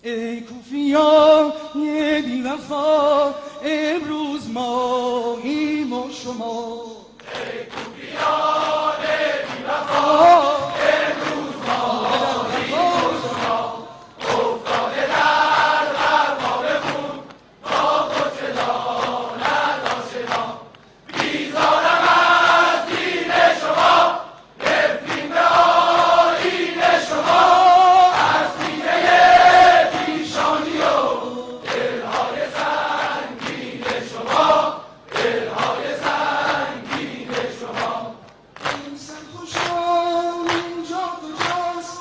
ای کوفیان بی وفا امروز ماییم و شما ای کوفیان بی وفا امروز ماییم و شما افتاده در غرقاب خون با خود صدا نداشتنا بیزارم از دین شما نفرین به آیین شما از سینه پیشانی و دلهای سنگین شما دلهای سنگین شما این سرخوشان اینجا کجاست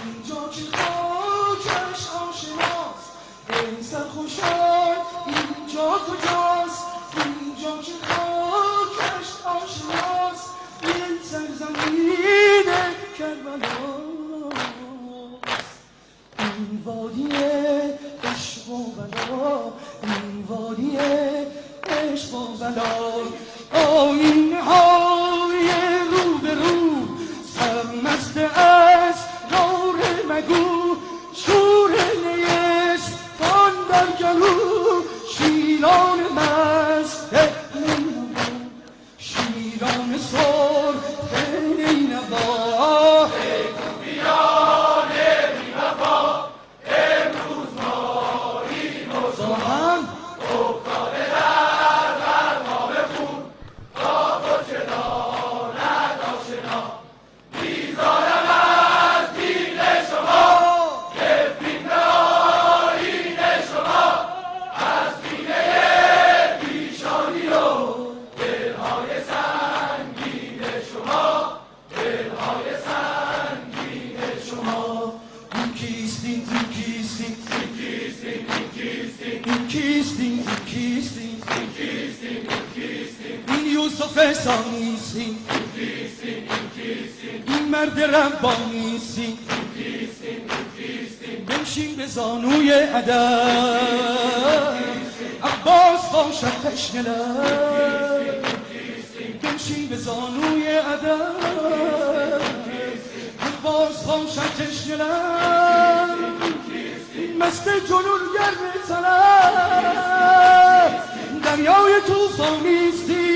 اینجا که خاکش آشناست این سرخوشان اینجا کجاست اینجا که خاکش آشناست این سرزمین کربلاست این وادی عشق و بلا این وادی عشق و بلا آینه های رو به رو سرمست از نور مگو شور نیستان در گلو شیران مست نینوا شیران سرخ نینوا ای کوفیان بی وفا امروز ماییم و شما افتاده در غرقاب خون با خود صدا نداشتنا بیزارم از دین شما نفرین به آیین شما از سینه پیشانی و دلهای سنگین شما دلهای سنگین شما این کیستین این کیستین این کیستین این کیستین این کیستین این کیستین این کیستین این کیستین این یوسف ثانیستین این کیستین این کیستین این مرد ربانیستین این کیستین این کیستین بنشین به زانوی ادب عباس باشد تشنه لب بنشین به زانوی ادب عباس باشد تشنه لب مست جنون گرم طلب دریای توفانیستی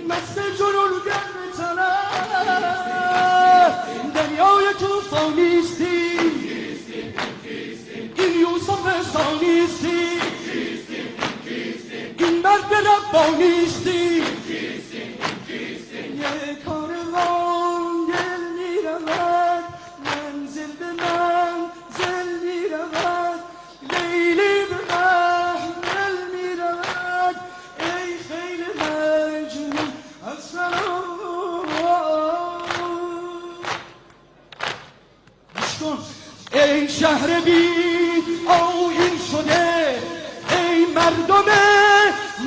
مست جنون گرم طلب دریای توفانیستی این یوسف ثانیستی این مرد ربانیستی یه کاروان دل میرود منزل به منزل میرود لیلی به محمل میرود ای خیل مجنون السلام گوش کن ای شهر بی آیین شده ای مردم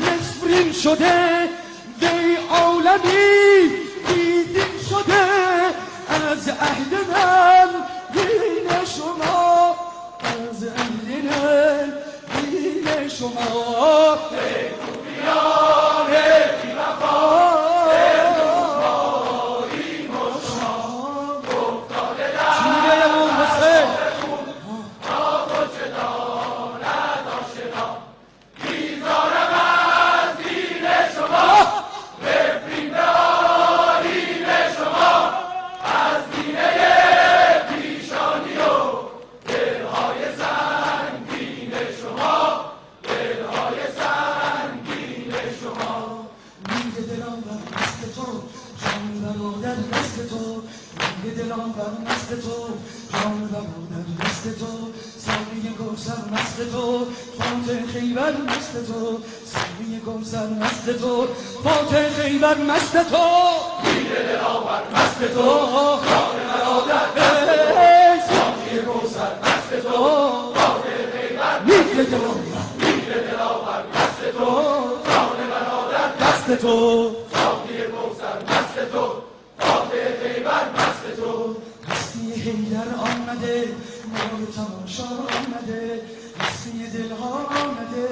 نفرین شده وی عالمی بیدین شده از عهد من دین شما از عهد من دین شما ای کوفیان بی وفا امروز ماییم و شما افتاده در با خود صدا نداشتنا بیزارم از دین شما نفرین به آیین شما از سینه پیشانی و دلهای سنگین شما دلهای سنگین شما میگه دلم بر دست تو جان برادر دست تو میگه دلم بر دست تو جان برادر دست تو سامی گوسر مست تو فاتح خیبر مست تو سامی گوسر مست تو فاتح خیبر مست تو میگه دلم بر دست تو جان برادر دست تو سامی گوسر مست تو فاتح خیبر میگه دلم میگه دلم بر دست تو جان برادر دست تو ساقی کوثر مست تو فاتح خیبر مست تو هستی حیدر آمده مال تماشا آمده هستی دلها آمده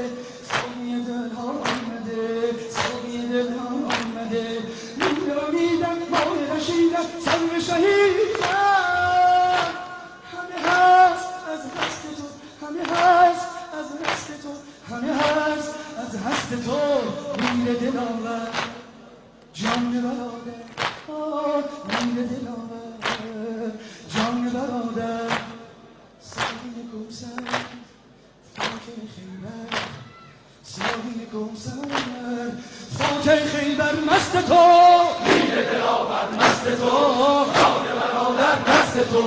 ساقی دلها آمده ساقی دلها آمده میدم ماه رشیدم سر شهیدم همه هست مست تو میر دلاور جان برادر میر دلاور جان برادر ساقی کوثر فاتح خیبر ساقی کوثر فاتح خیبر مست تو میر دلاور مست تو جان برادر مست تو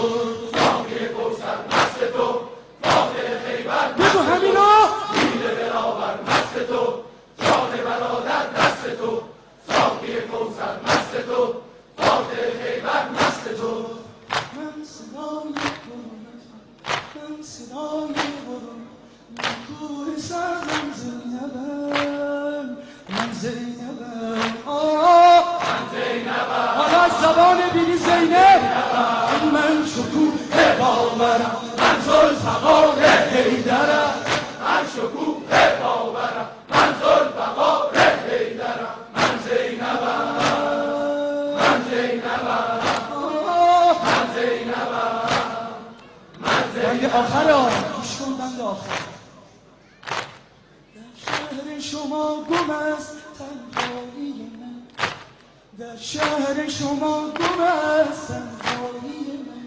ساقی کوثر مست تو فاتح خیبر بگو همینا میر دلاور مست تو جان برادر مست تو ساقی کوثر مست تو فاتح خیبر مست تو من صدای برون من صدای برون من کوه سر من زینبم من زینبم من زینبم حالا از زبان بیبی زینب من شکوه باورم من ذوالفقار حیدرم من شکوه باورم من ذوالفقار حیدرم من زینبم من زینبم من زینبم من بند زینبم آخر گوش کن بند آخر در شهر شما گم است تنهایی من در شهر شما گم است تنهایی من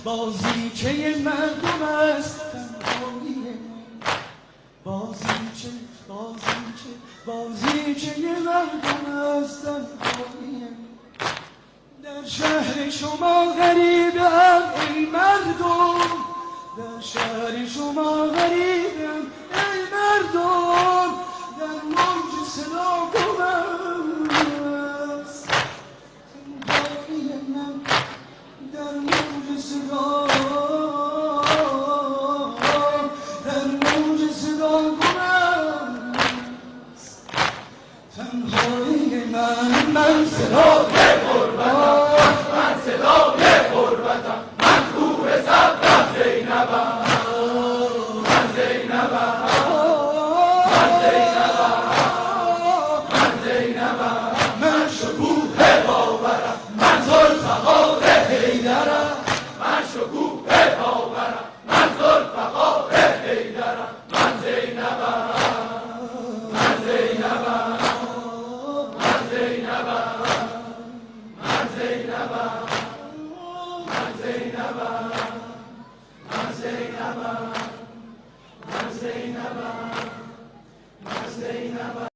بازیچه مردم است تنهایی من بازیچه مردم است تنهایی من در شهر شما غریبم ای مردم در شهر شما غریبم ای مردم در موج صدا گمم